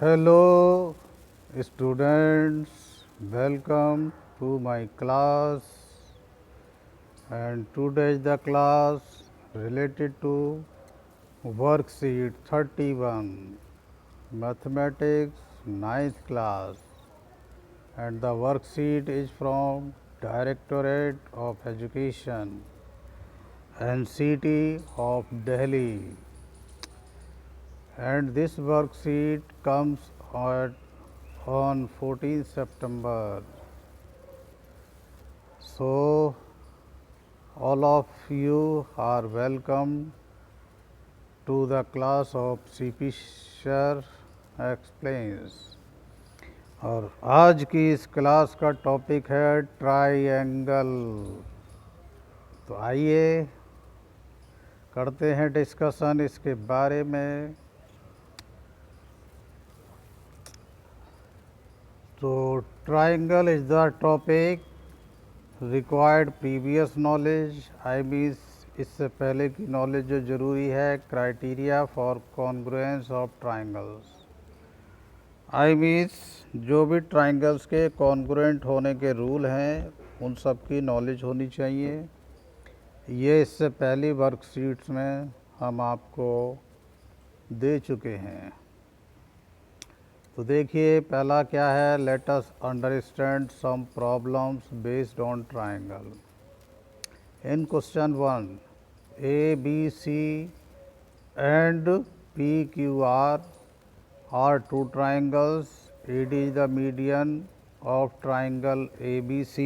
Hello students, welcome to my class, and today is the class related to worksheet 31 mathematics ninth class, and the worksheet is from Directorate of Education NCT of Delhi, and this worksheet comes on 14th September. So, all of you are welcome to the class of CP Sir Explains. और आज की इस class का topic है triangle. तो आइए करते हैं डिस्कशन इसके बारे में। तो triangle is the topic required previous knowledge, I means इससे पहले की नॉलेज जो ज़रूरी है, criteria for congruence of triangles, I means जो भी ट्राइंगल्स के कॉन्ग्रुएंट होने के रूल हैं उन सब की नॉलेज होनी चाहिए। ये इससे पहली वर्कशीट्स में हम आपको दे चुके हैं। तो देखिए पहला क्या है, let us understand some problems based on triangle. In question 1, A B C and P Q R two triangles. AD is the median of triangle ABC.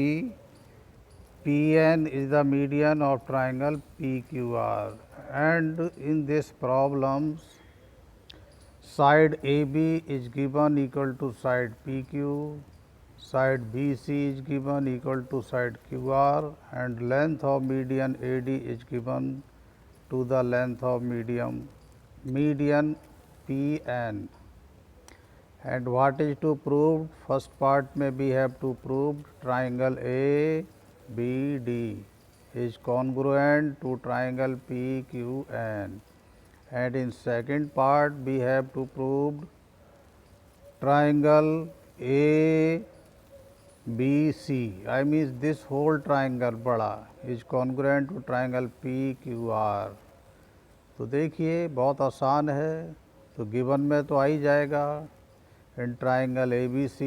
PN is the median of triangle PQR. And in this problems, side AB is given equal to side PQ, side BC is given equal to side QR, and length of median AD is given to the length of median PN. And what is to prove? First part may we have to prove triangle ABD is congruent to triangle PQN. And in second part we have to prove triangle ABC, I mean this whole triangle बड़ा is congruent to triangle PQR. तो देखिए बहुत आसान है, तो given में तो आ ही जाएगा। In triangle ABC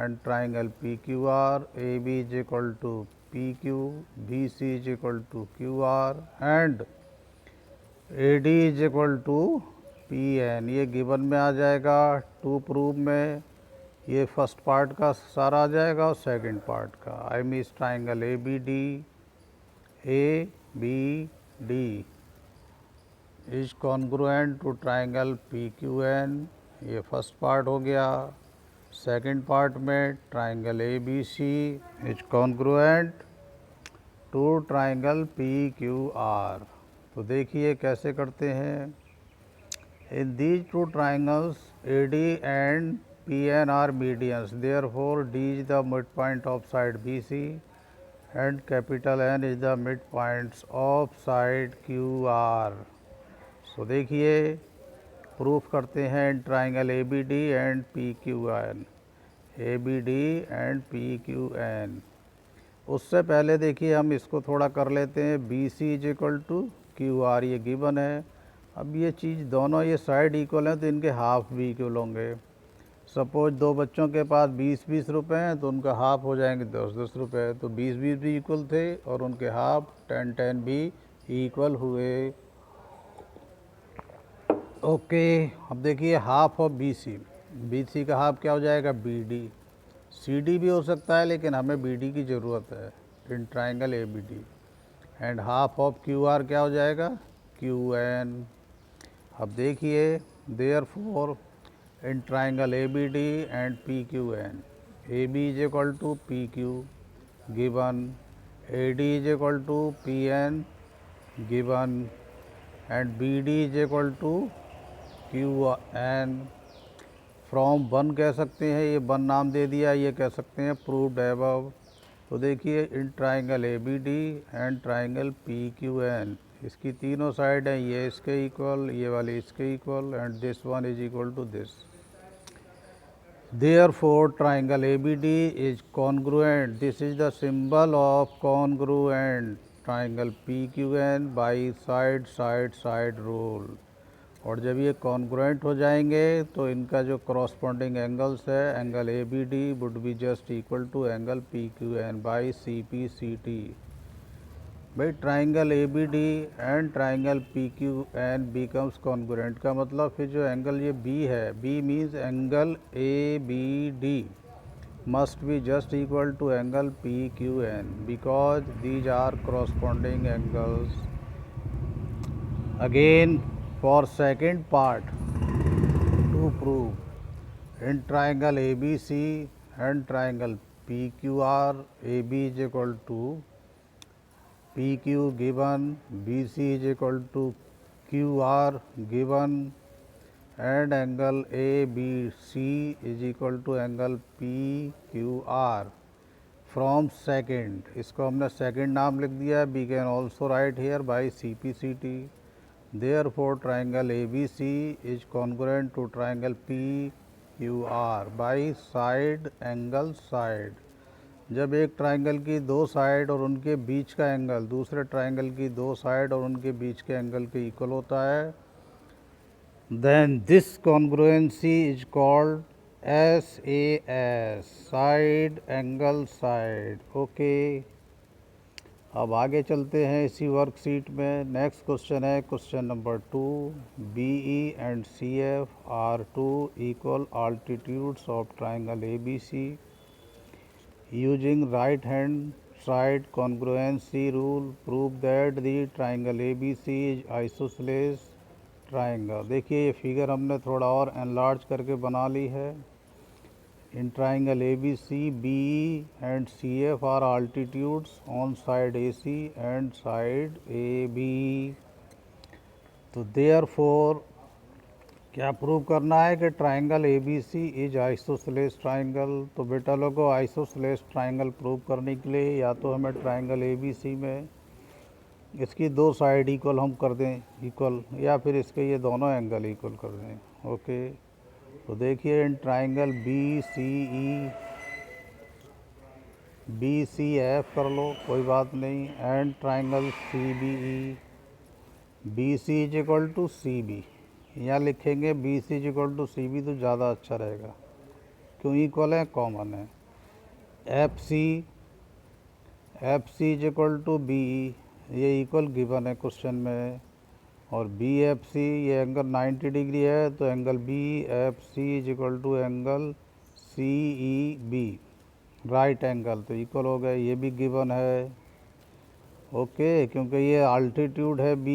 and triangle PQR, AB is equal to PQ, BC is equal to QR and AD is equal to PN। ये गिवन में आ जाएगा। टू प्रूव में ये फर्स्ट पार्ट का सारा आ जाएगा और सेकंड पार्ट का, I mean triangle ABD is congruent to triangle PQN। ये फर्स्ट पार्ट हो गया। सेकंड पार्ट में triangle ABC is congruent to triangle PQR। तो देखिए कैसे करते हैं। In these two triangles AD and PN are medians, therefore D is the mid point of side BC and capital N is the mid points of side QR। So देखिए proof करते हैं in triangle ABD and PQN, ABD and PQN। उससे पहले देखिए हम इसको थोड़ा कर लेते हैं। BC is equal to QR, ये गिवन है। अब ये चीज़ दोनों ये साइड इक्वल हैं तो इनके हाफ भी इक्वल होंगे। सपोज दो बच्चों के पास 20-20 रुपये हैं तो उनका हाफ हो जाएंगे 10-10 रुपये। तो 20-20 भी इक्वल थे और उनके हाफ 10-10 भी इक्वल हुए। ओके अब देखिए हाफ ऑफ BC का हाफ क्या हो जाएगा BD। CD भी हो सकता है लेकिन हमें BD की ज़रूरत है in triangle ABD। And half of QR क्या हो जाएगा QN। अब देखिए therefore in triangle ABD and PQN, AB is equal to PQ given, AD is equal to PN given and BD is equal to QN। From 1 कह सकते हैं, ये 1 नाम दे दिया, ये कह सकते हैं प्रूव्ड अबव। तो देखिए in triangle ABD and triangle PQN, इसकी तीनों साइड हैं, ये इसके इक्वल, ये वाली इसके equal and this one is equal to this. Therefore, triangle ABD is congruent. This is the symbol of congruent triangle PQN by side rule. और जब ये कॉन्ग्रुएंट हो जाएंगे तो इनका जो कॉरस्पॉन्डिंग एंगल्स है, angle A B D would be just equal to angle P Q N by C P C T. भाई triangle A B D and triangle P Q N becomes congruent का मतलब फिर जो angle ये B है, B means angle A B D must be just equal to angle PQN because these are corresponding angles. Again, for second part, to prove in triangle ABC and triangle PQR, AB is equal to PQ given, BC is equal to QR given, and angle ABC is equal to angle PQR from second, इसको हमने second नाम लिख दिया, we can also write here by CPCT. Therefore, triangle ABC is congruent to triangle PQR by side angle side. जब एक triangle की दो side और उनके बीच का एंगल दूसरे ट्राइंगल की दो साइड और उनके बीच के एंगल के इक्वल होता है, then this congruency is called SAS, side angle side. Okay, अब आगे चलते हैं इसी वर्कशीट में। नेक्स्ट क्वेश्चन है question number 2, BE and CF are two equal altitudes of triangle ABC. Using right hand side congruency rule, prove that the triangle ABC is isosceles triangle. देखिए ये figure हमने थोड़ा और एनलार्ज करके बना ली है। In triangle ABC, BE and CF are altitudes on side AC and side AB. तो therefore क्या प्रूव करना है कि triangle ABC is isosceles triangle. तो बेटा लोगों, आइसोसेलेस ट्राइंगल प्रूव करने के लिए या तो हमें ट्राइंगल ABC में इसकी दो साइड इक्वल हम कर दें इक्वल, या फिर इसके ये दोनों एंगल इक्वल कर दें। ओके, तो देखिए इन ट्राइंगल BCF कर लो, कोई बात नहीं, and triangle CBE, BC is equal to CB, यहाँ लिखेंगे BC is equal to CB तो ज़्यादा अच्छा रहेगा, क्यों इक्वल है, कॉमन है। FC is equal to BE, ये इक्वल गिवन है क्वेश्चन में, और BFC ये एंगल 90 डिग्री है, तो angle BFC is equal to angle CEB, right angle, तो इक्वल हो गए, ये भी गिवन है। ओके, क्योंकि ये अल्टीट्यूड है B,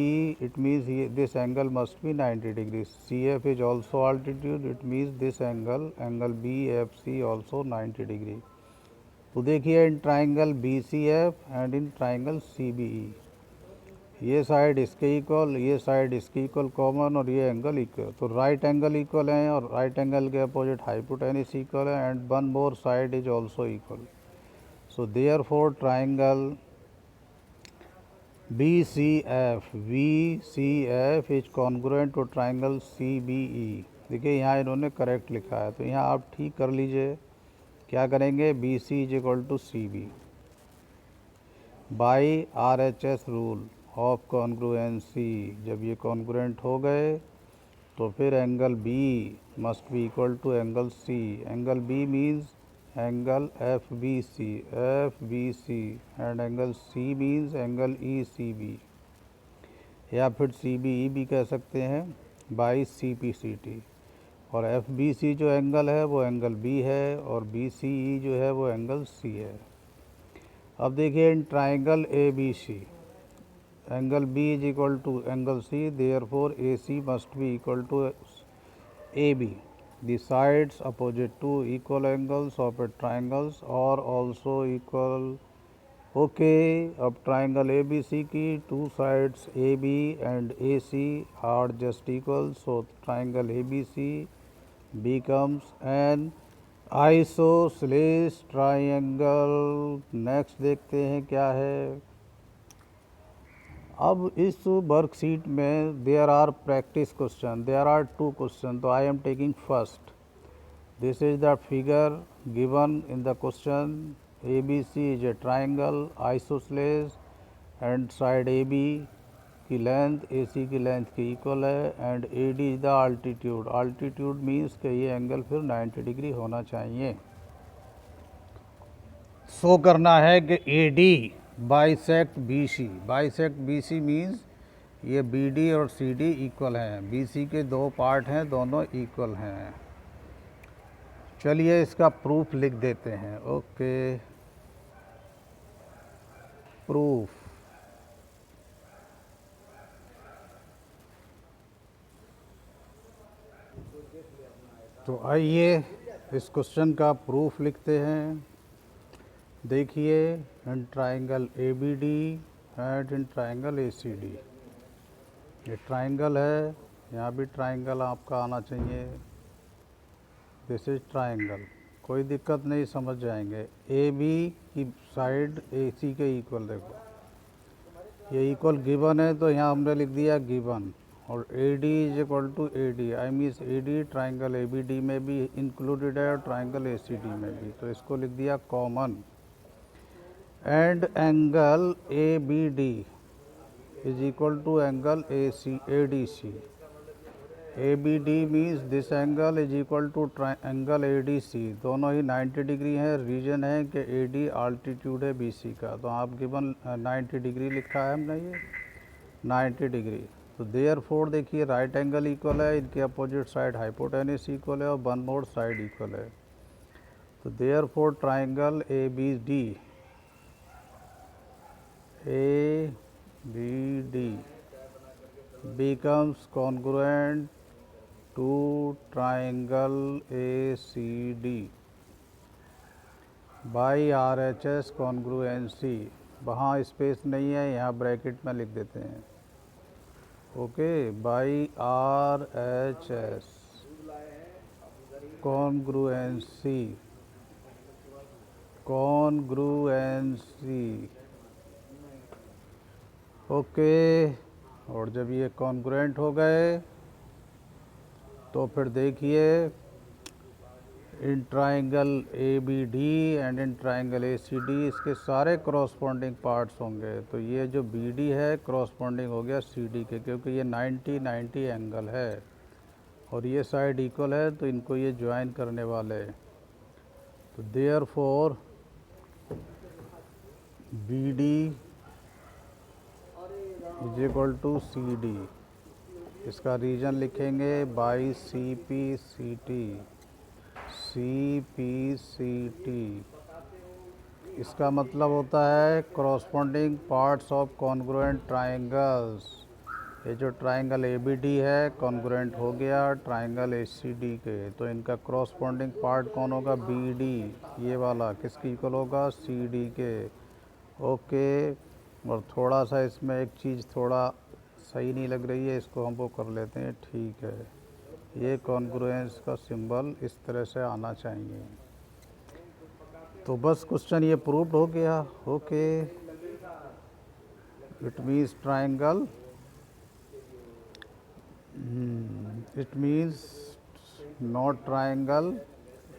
it means this angle must be 90 degree. CF is also altitude, it means this angle BFC also 90 degree. तो देखिए in triangle BCF and in triangle CBE, ये साइड इसके इक्वल, ये side इसके equal common, और ये angle equal, तो right angle equal हैं, और राइट एंगल के अपोजिट हाइपोटेनस इक्वल है, and one more side is also equal. So therefore triangle VCF is congruent to triangle CBE। देखिए यहाँ इन्होंने करेक्ट लिखा है, तो यहाँ आप ठीक कर लीजिए। क्या करेंगे, BC is equal to CB by RHS rule of congruency. जब ये कॉन्ग्रुएंट हो गए तो फिर angle B must be equal to angle C। Angle B means angle FBC and angle C means angle ECB, या फिर CBE भी कह सकते हैं बाई CPCT। और FBC जो एंगल है वो एंगल B है, और BCE जो है वो एंगल C है। अब देखिए in triangle ABC, angle B is equal to angle C, therefore AC must be equal to AB. The sides opposite to equal angles of a triangles are also equal. Okay, अब triangle ABC की two sides AB and AC are just equal, so triangle ABC becomes an isosceles triangle. Next देखते हैं क्या है। अब इस worksheet में there are practice question, there are two question, तो I am taking first. This is the figure given in the question. ABC is a triangle isosceles and side AB की length AC की length के equal है and AD is the altitude. Altitude means कि ये angle फिर 90 degree होना चाहिए. Show करना है कि AD bisect BC. Bisect BC means ये BD और CD इक्वल हैं. BC के दो पार्ट हैं, दोनों इक्वल हैं. चलिए इसका प्रूफ लिख देते हैं. Okay, proof. तो आइए इस क्वेश्चन का प्रूफ लिखते हैं. देखिए, in triangle ABD and in triangle ACD. ये ट्राइंगल है, यहाँ भी ट्राइंगल आपका आना चाहिए. दिस इज ट्राइंगल, कोई दिक्कत नहीं, समझ जाएंगे. AB की साइड AC के इक्वल. देखो ये इक्वल गिवन है तो यहाँ हमने लिख दिया गिवन. और AD is equal to AD. I means AD triangle ABD में भी इंक्लूडेड है और ट्राइंगल ACD में भी, तो इसको लिख दिया common. And angle ABD is equal to angle ADC. ABD means this angle is equal to angle ADC. दोनों ही 90 डिग्री हैं. रीजन है कि AD अल्टीट्यूड है BC का, तो आप गिवन 90 डिग्री लिखा है हमने, ये 90 डिग्री. तो देयरफॉर देखिए राइट एंगल इक्वल है, इनके अपोजिट साइड हाइपोटेनस इक्वल है और वन मोर साइड इक्वल है. तो therefore triangle ABD becomes congruent to triangle ACD by RHS congruency. वहाँ स्पेस नहीं है, यहाँ ब्रैकेट में लिख देते हैं. Okay, by RHS congruency. Okay, और जब ये कॉन्ग्रुएंट हो गए तो फिर देखिए in triangle ABD and in triangle ACD इसके सारे करॉस्पॉन्डिंग पार्ट्स होंगे. तो ये जो BD है करॉस्पॉन्डिंग हो गया CD के, क्योंकि ये 90-90 एंगल है और ये साइड इक्वल है, तो इनको ये ज्वाइन करने वाले. तो therefore BD is equal to CD. इसका रीजन लिखेंगे बाई CPCT. इसका मतलब होता है corresponding parts of congruent triangles. ये जो ट्राइंगल ABD है कॉन्ग्रुएंट हो गया ट्राइंगल ACD के, तो इनका करॉस्पॉन्डिंग पार्ट कौन होगा? BD. ये वाला किसकी इक्वल होगा? CD के. ओके, और थोड़ा सा इसमें एक चीज़ थोड़ा सही नहीं लग रही है, इसको हम वो कर लेते हैं. ठीक है, ये कॉन्ग्रुएंस का सिंबल इस तरह से आना चाहिए. तो बस क्वेश्चन ये प्रूव हो गया. Okay, it means triangle, it means not triangle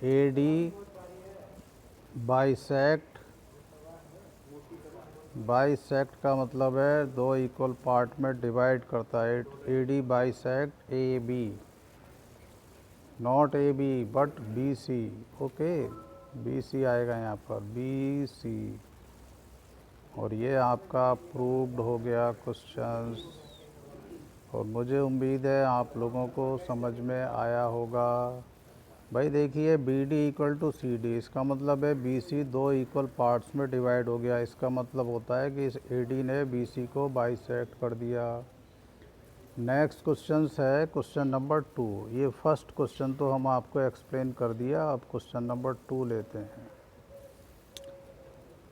AD bisect का मतलब है दो इक्वल पार्ट में डिवाइड करता है. AD bisect AB, not AB but BC. Okay, BC आएगा यहाँ पर, BC. और ये आपका प्रूव्ड हो गया क्वेश्चंस, और मुझे उम्मीद है आप लोगों को समझ में आया होगा. भाई देखिए BD इक्वल टू CD, इसका मतलब है BC दो इक्वल पार्ट्स में डिवाइड हो गया. इसका मतलब होता है कि इस AD ने BC को बाइसेक्ट कर दिया. नेक्स्ट क्वेश्चन है क्वेश्चन नंबर 2. ये फर्स्ट क्वेश्चन तो हम आपको एक्सप्लेन कर दिया, अब क्वेश्चन नंबर 2 लेते हैं.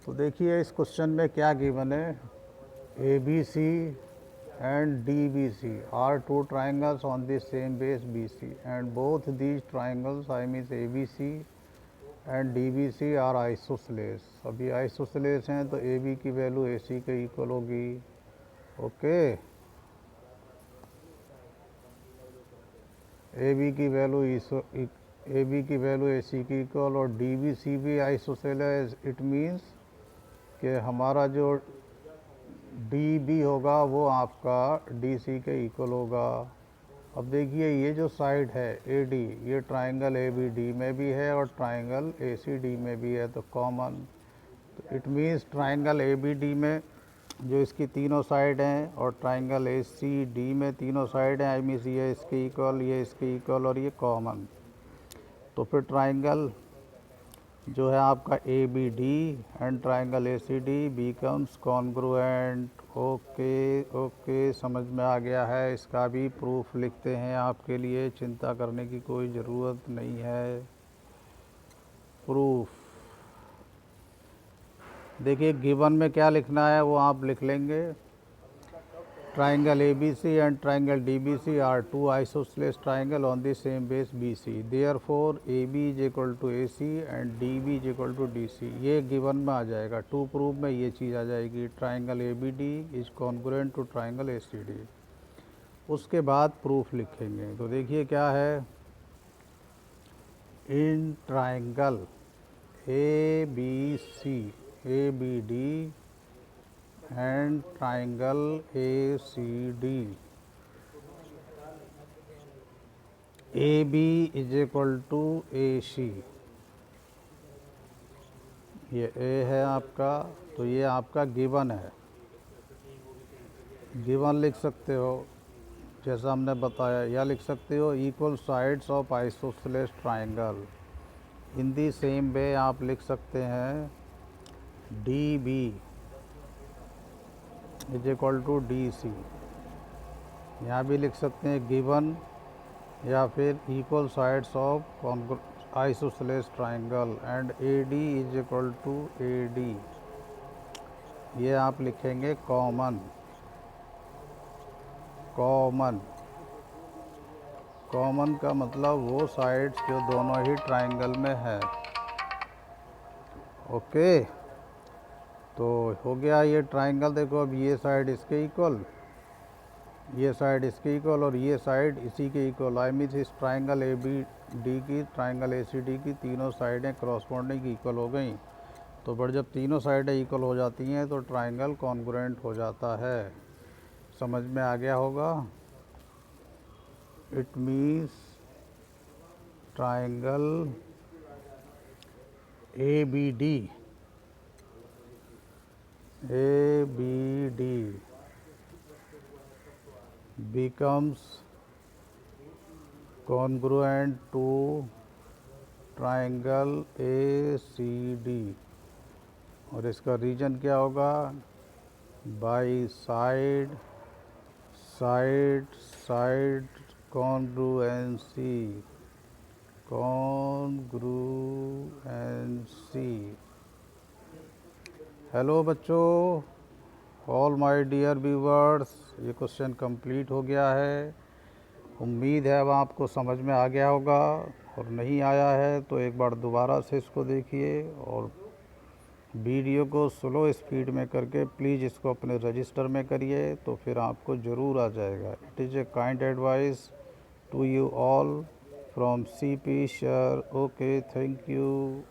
तो देखिए इस क्वेश्चन में क्या गिवन है. ABC and DBC are two triangles on the same base BC, and both these triangles, I mean ABC and DBC are isosceles. अभी isosceles हैं तो AB की वैल्यू AC के इक्वल होगी. ओके, AB की वैल्यू ए बी की value A C की equal और D B C B isosceles, it means कि हमारा जो डी बी होगा वो आपका डी सी के इक्वल होगा। अब देखिए ये जो साइड है ए डी, ये ट्राइंगल ए बी डी में भी है और ट्राइंगल ए सी डी में भी है, तो कॉमन, तो it means triangle A B D में जो इसकी तीनों साइड हैं और ट्राइंगल ए सी डी में तीनों साइड हैं, आई मीन्स ये इसके इक्वल, ये इसके इक्वल और ये कॉमन। तो फिर ट्राइंगल जो है आपका A B D and triangle A C D becomes congruent. Okay okay, समझ में आ गया है। इसका भी प्रूफ लिखते हैं आपके लिए, चिंता करने की कोई ज़रूरत नहीं है। प्रूफ देखिए गिवन में क्या लिखना है वो आप लिख लेंगे। Triangle A B C and triangle D B C are two isosceles triangle on the same base B C, therefore A B is equal to A C and D B is equal to D C. ये given में आ जाएगा। To proof में ये चीज़ आ जाएगी, triangle A B D is congruent to triangle A C D. उसके बाद प्रूफ लिखेंगे। तो देखिए क्या है, in triangle A B C A B D and triangle ACD, AB is equal to AC। ये A है आपका, तो ये आपका गिवन है। गिवन लिख सकते हो जैसा हमने बताया, या लिख सकते हो equal sides of isosceles triangle. In the same way आप लिख सकते हैं DB is equal to D C. यहाँ भी लिख सकते हैं गिवन या फिर equal sides of isosceles triangle and A D is equal to A D. ये आप लिखेंगे कॉमन। कॉमन कॉमन का मतलब वो साइड्स जो दोनों ही ट्राइंगल में है। ओके, तो हो गया ये ट्राइंगल। देखो अब ये साइड इसके इक्वल, ये साइड इसके इक्वल और ये साइड इसी के इक्वल। आई मीन इस ट्राइंगल ए बी डी की, ट्राइंगल ए सी डी की तीनों साइडें क्रॉसपोंडिंग इक्वल हो गई। तो पर जब तीनों साइडें इक्वल हो जाती हैं तो ट्राइंगल कॉन्ग्रुएंट हो जाता है। समझ में आ गया होगा। It means triangle A B D ABD becomes congruent to triangle ACD। और इसका रीजन क्या होगा, by side side side congruency. Congruency. Hello बच्चों, ऑल माय डियर व्यूवर्स, ये क्वेश्चन कंप्लीट हो गया है। उम्मीद है अब आपको समझ में आ गया होगा, और नहीं आया है तो एक बार दोबारा से इसको देखिए और वीडियो को स्लो स्पीड में करके प्लीज़ इसको अपने रजिस्टर में करिए, तो फिर आपको ज़रूर आ जाएगा। It is a kind advice to you all from CP sir. Okay, thank you.